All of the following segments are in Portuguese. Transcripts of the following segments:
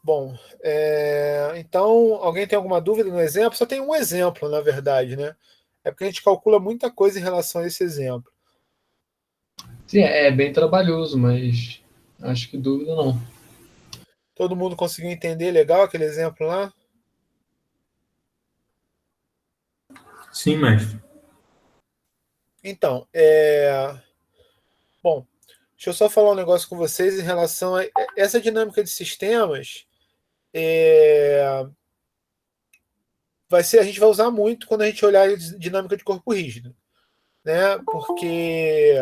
Bom, então, alguém tem alguma dúvida no exemplo? Só tem um exemplo, na verdade, né? É porque a gente calcula muita coisa em relação a esse exemplo. Sim, é bem trabalhoso, mas acho que dúvida não. Todo mundo conseguiu entender legal aquele exemplo lá? Sim, mestre. Então, bom, deixa eu só falar um negócio com vocês em relação a essa dinâmica de sistemas. A gente vai usar muito quando a gente olhar a dinâmica de corpo rígido, né? Porque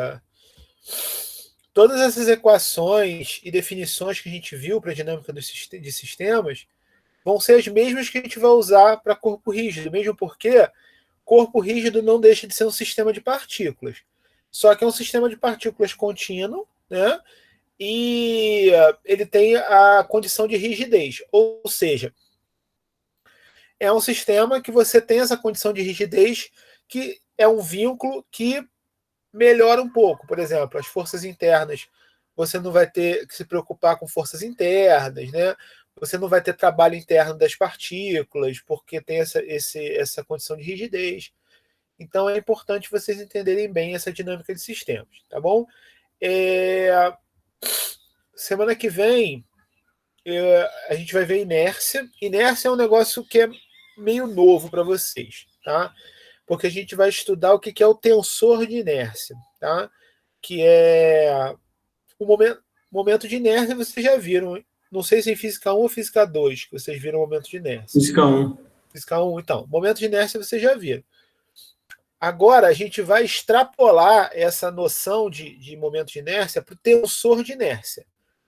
todas essas equações e definições que a gente viu para a dinâmica de sistemas vão ser as mesmas que a gente vai usar para corpo rígido, mesmo porque corpo rígido não deixa de ser um sistema de partículas. Só que é um sistema de partículas contínuo, né? E ele tem a condição de rigidez, ou seja, é um sistema que você tem essa condição de rigidez que é um vínculo que melhora um pouco. Por exemplo, as forças internas, você não vai ter que se preocupar com forças internas, né? Você não vai ter trabalho interno das partículas, porque tem essa condição de rigidez. Então é importante vocês entenderem bem essa dinâmica de sistemas, tá bom? É, Semana que vem a gente vai ver inércia. Inércia é um negócio que é meio novo para vocês, tá? Porque a gente vai estudar o que é o tensor de inércia, tá? Que é o momento de inércia, vocês já viram. Não sei se em física 1 ou física 2 que vocês viram o momento de inércia. Física 1. Física 1, então. Momento de inércia vocês já viram. Agora a gente vai extrapolar essa noção de momento de inércia para o tensor de inércia.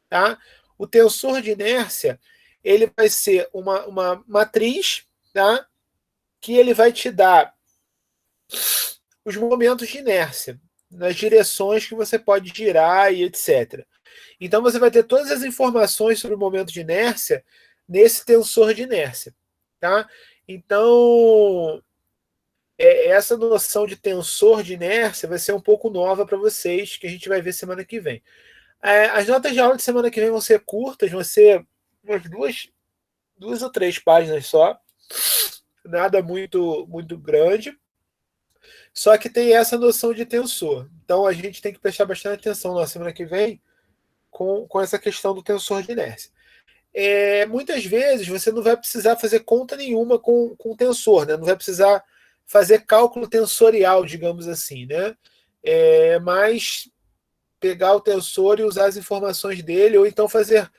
Tá? O tensor de inércia ele vai ser uma matriz, tá? Que ele vai te dar os momentos de inércia, nas direções que você pode girar e etc. Então você vai ter todas as informações sobre o momento de inércia nesse tensor de inércia. Tá? Então, essa noção de tensor de inércia vai ser um pouco nova para vocês, que a gente vai ver semana que vem. As notas de aula de semana que vem vão ser curtas, vão ser umas duas ou três páginas só, nada muito grande. Só que tem essa noção de tensor. Então a gente tem que prestar bastante atenção na semana que vem com essa questão do tensor de inércia. Muitas vezes você não vai precisar fazer conta nenhuma com tensor, né? Não vai precisar fazer cálculo tensorial, digamos assim, né? Mas pegar o tensor e usar as informações dele, ou então fazer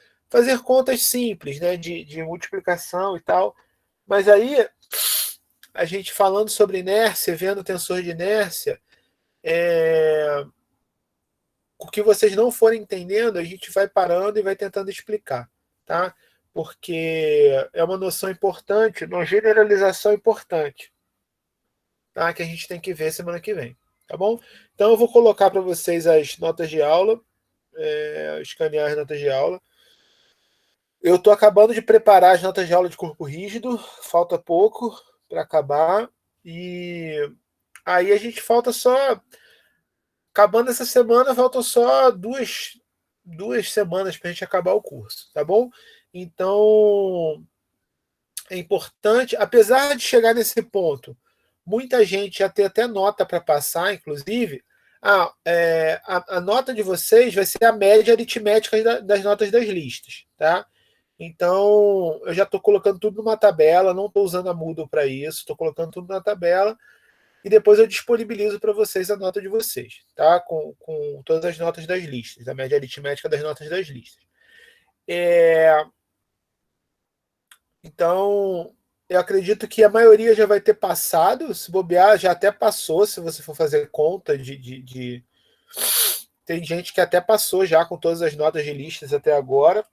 contas simples, né? De multiplicação e tal. Mas aí, a gente falando sobre inércia, vendo o tensor de inércia, o que vocês não forem entendendo, a gente vai parando e vai tentando explicar, tá? Porque é uma noção importante, uma generalização importante, tá? Que a gente tem que ver semana que vem, tá bom? Então eu vou colocar para vocês as notas de aula, escanear as notas de aula. Eu estou acabando de preparar as notas de aula de corpo rígido, falta pouco para acabar, e aí a gente falta só. Acabando essa semana, faltam só duas semanas para a gente acabar o curso, tá bom? Então, é importante, apesar de chegar nesse ponto, muita gente já tem até nota para passar, inclusive. A nota de vocês vai ser a média aritmética das notas das listas, tá? Então, eu já estou colocando tudo numa tabela, não estou usando a Moodle para isso, estou colocando tudo na tabela e depois eu disponibilizo para vocês a nota de vocês, tá? Com todas as notas das listas, a média aritmética das notas das listas. Então, eu acredito que a maioria já vai ter passado, se bobear, já até passou, se você for fazer conta Tem gente que até passou já com todas as notas de listas até agora.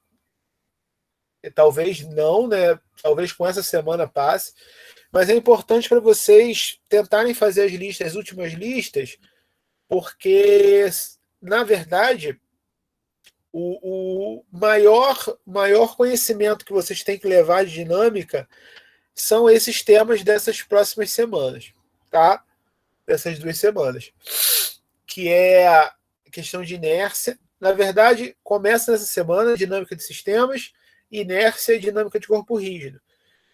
E talvez não, né? Talvez com essa semana passe. Mas é importante para vocês tentarem fazer as listas, as últimas listas, porque, na verdade, o maior conhecimento que vocês têm que levar de dinâmica são esses temas dessas próximas semanas, tá? Dessas 2 semanas, que é a questão de inércia. Na verdade, começa nessa semana, dinâmica de sistemas, inércia e dinâmica de corpo rígido.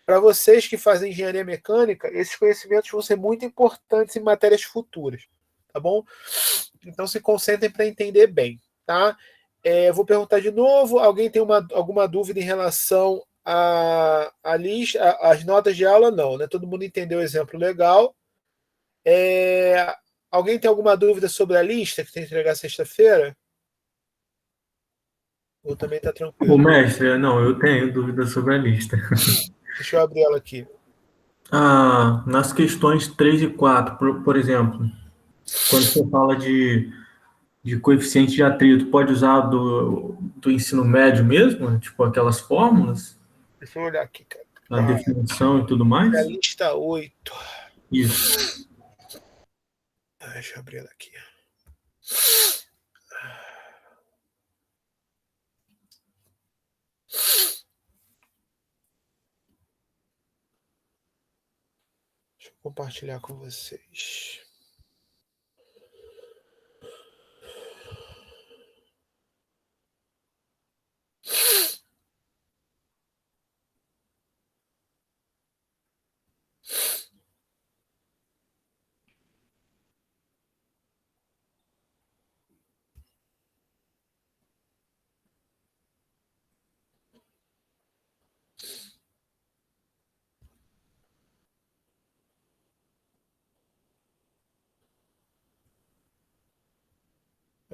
Para vocês que fazem engenharia mecânica, esses conhecimentos vão ser muito importantes em matérias futuras, tá bom? Então se concentrem para entender bem, tá? Vou perguntar de novo. Alguém tem alguma dúvida em relação à lista, às notas de aula? Não, né? Todo mundo entendeu o exemplo legal. Alguém tem alguma dúvida sobre a lista que tem que entregar sexta-feira? Ou também está Ô, tranquilo? mestre, não, eu tenho dúvida sobre a lista. Deixa eu abrir ela aqui. Nas questões 3 e 4, por exemplo, quando você fala de coeficiente de atrito, pode usar do ensino médio mesmo? Tipo aquelas fórmulas, Deixa eu olhar aqui, cara. a definição e tudo mais? A lista 8. Isso. Deixa eu abrir ela aqui. Deixa eu compartilhar com vocês.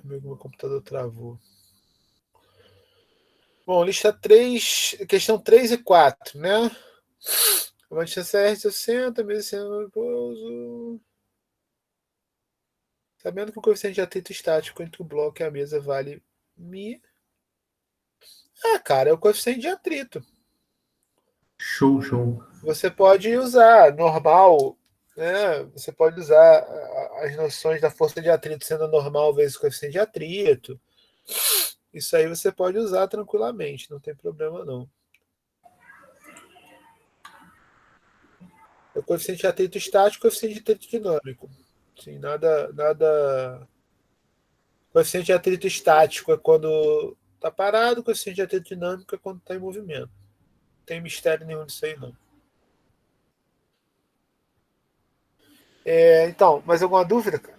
Meu computador travou. Bom, lista 3, questão 3 e 4, né? Uma distância R60, mesmo pouso. Sabendo que o coeficiente de atrito estático entre o bloco e a mesa vale μ. Cara, é o coeficiente de atrito. Show, show. Você pode usar normal, né? Você pode usar as noções da força de atrito sendo normal vezes o coeficiente de atrito. Isso aí você pode usar tranquilamente, não tem problema não. É o coeficiente de atrito estático e o coeficiente de atrito dinâmico. Sim, nada. O coeficiente de atrito estático é quando está parado, o coeficiente de atrito dinâmico é quando está em movimento. Não tem mistério nenhum disso aí, não. Então, mais alguma dúvida, cara?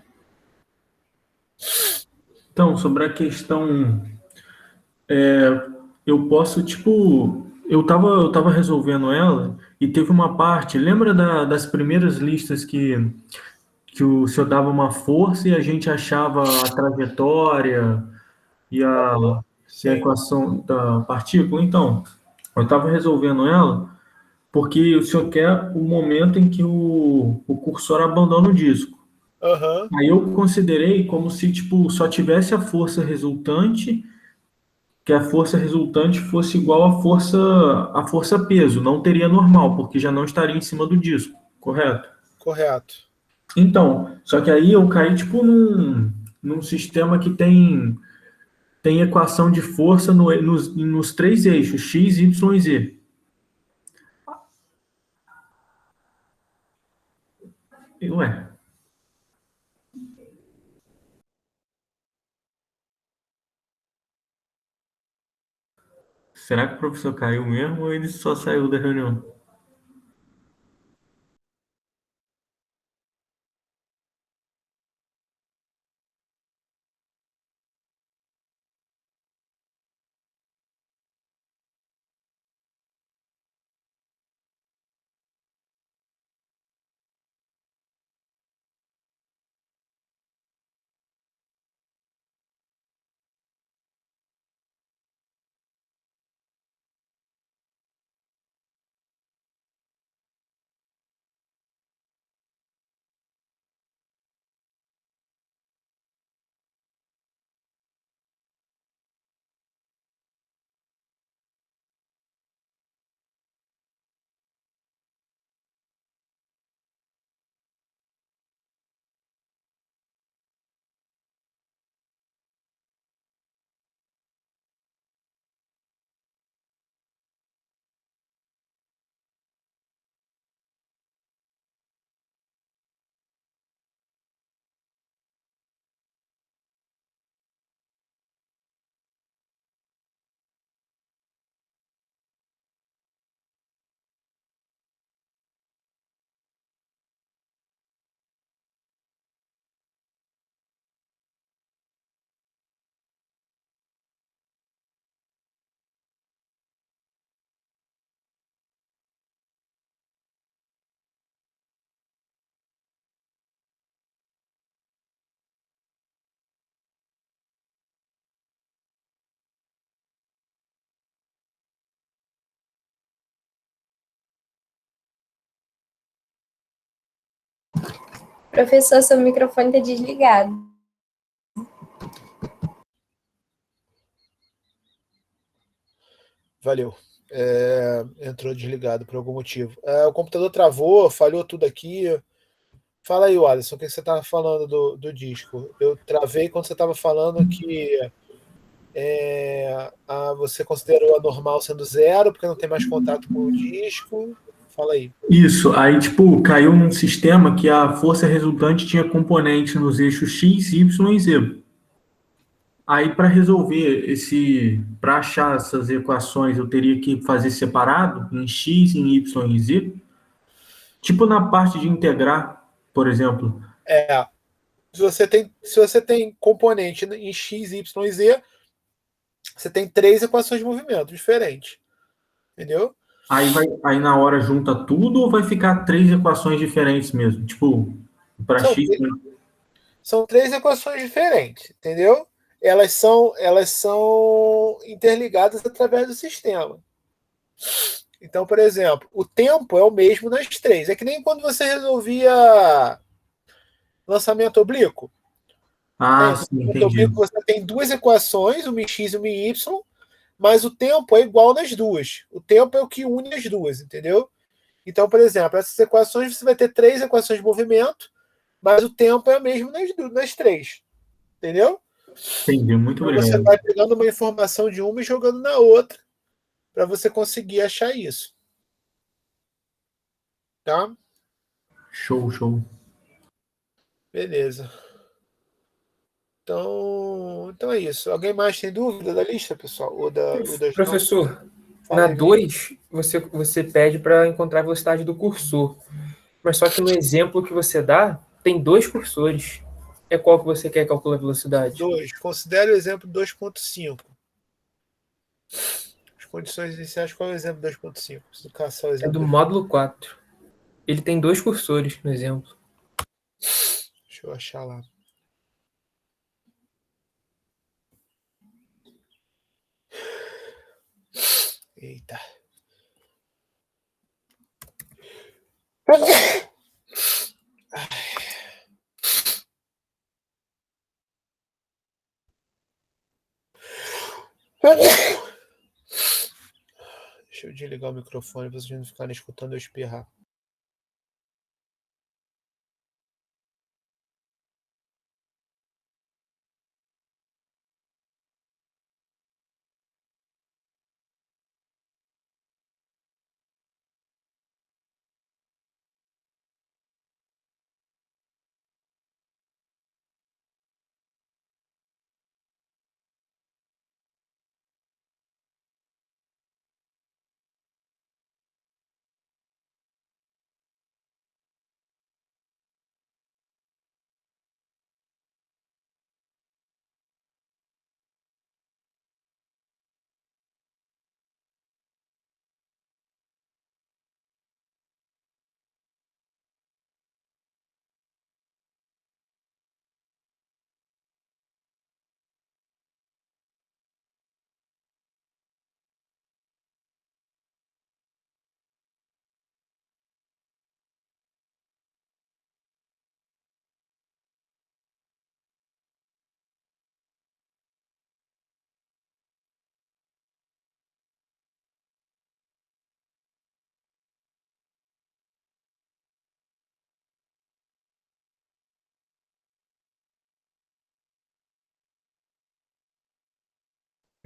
Então, sobre a questão, eu posso, tipo, eu tava resolvendo ela e teve uma parte, lembra das primeiras listas que o senhor dava uma força e a gente achava a trajetória e a Sim. equação da partícula? Então, eu estava resolvendo ela porque o senhor quer o momento em que o cursor abandona o disco. Aham, Aí eu considerei como se tipo só tivesse a força resultante, que a força resultante fosse igual à força peso, não teria normal, porque já não estaria em cima do disco, correto? correto. Então, só que aí eu caí tipo num sistema que tem equação de força nos três eixos, x, y e z. Ué, será que o professor caiu mesmo ou ele só saiu da reunião? Professor, seu microfone está desligado. Valeu. Entrou desligado por algum motivo. O computador travou, falhou tudo aqui. Fala aí, Alisson, o que você estava falando do disco? Eu travei quando você estava falando que você considerou a normal sendo zero, porque não tem mais contato com o disco. Fala aí. Isso, aí tipo, caiu num sistema que a força resultante tinha componente nos eixos X, Y e Z. Aí para resolver para achar essas equações, eu teria que fazer separado em X, em Y e Z. Tipo na parte de integrar, por exemplo. Se você tem componente em X, Y e Z, você tem 3 equações de movimento diferentes. Entendeu? Aí na hora junta tudo ou vai ficar 3 equações diferentes mesmo? Tipo, para X. São 3 equações diferentes, entendeu? Elas são interligadas através do sistema. Então, por exemplo, o tempo é o mesmo nas 3. É que nem quando você resolvia lançamento oblíquo. Sim, entendi. Você tem 2 equações, uma em x e uma em y, mas o tempo é igual nas duas. O tempo é o que une as duas, entendeu? Então, por exemplo, essas equações, você vai ter 3 equações de movimento, mas o tempo é o mesmo nas 3. Entendeu? Entendi, muito então obrigado. Você vai pegando uma informação de uma e jogando na outra para você conseguir achar isso. Tá? Show, show. Beleza. Então é isso. Alguém mais tem dúvida da lista, pessoal? Ou das Professor, na 2, você pede para encontrar a velocidade do cursor. Mas só que no exemplo que você dá, tem 2 cursores. É qual que você quer calcular a velocidade? 2. Considere o exemplo 2.5. As condições iniciais, qual é o exemplo 2.5? Preciso caçar o exemplo. É do módulo 4. Ele tem 2 cursores no exemplo. Deixa eu achar lá. Eita. Deixa eu desligar o microfone para vocês não ficarem escutando eu espirrar.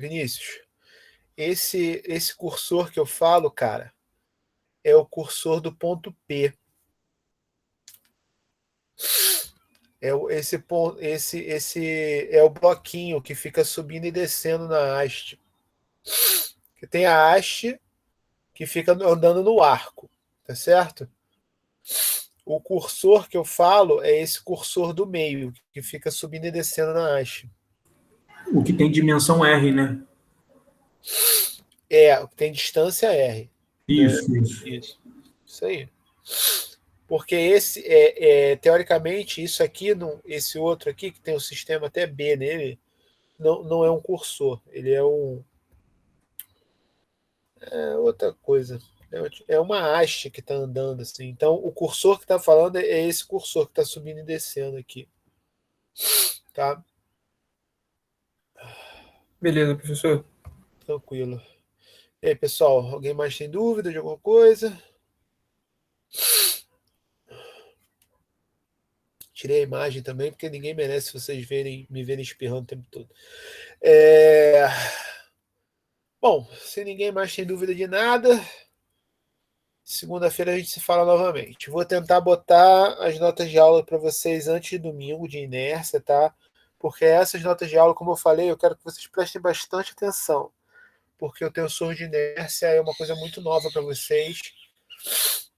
Vinícius, esse cursor que eu falo, cara, é o cursor do ponto P. Esse é o bloquinho que fica subindo e descendo na haste. Que tem a haste que fica andando no arco, tá certo? O cursor que eu falo é esse cursor do meio, que fica subindo e descendo na haste. O que tem dimensão R, né? Tem distância R. Isso. Isso aí. Porque teoricamente, isso aqui, esse outro aqui, que tem o sistema até B nele, não é um cursor. Ele é outra coisa. É uma haste que está andando assim. Então, o cursor que está falando é esse cursor que está subindo e descendo aqui. Tá? Beleza, professor. Tranquilo. E aí, pessoal, alguém mais tem dúvida de alguma coisa? Tirei a imagem também, porque ninguém merece vocês me verem espirrando o tempo todo. Bom, se ninguém mais tem dúvida de nada, segunda-feira a gente se fala novamente. Vou tentar botar as notas de aula para vocês antes de domingo, de inércia, tá? Porque essas notas de aula, como eu falei, eu quero que vocês prestem bastante atenção. Porque o tensor de inércia é uma coisa muito nova para vocês.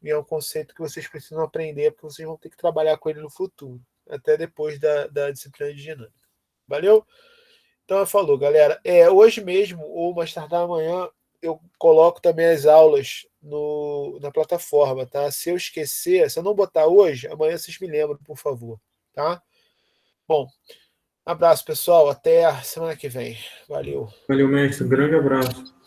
E é um conceito que vocês precisam aprender, porque vocês vão ter que trabalhar com ele no futuro. Até depois da disciplina de dinâmica. Valeu? Então, falou, galera. Hoje mesmo, ou mais tardar amanhã, eu coloco também as aulas na plataforma, tá? Se eu esquecer, se eu não botar hoje, amanhã vocês me lembram, por favor, tá? Bom, abraço, pessoal. Até a semana que vem. Valeu. Valeu, mestre. Um grande abraço.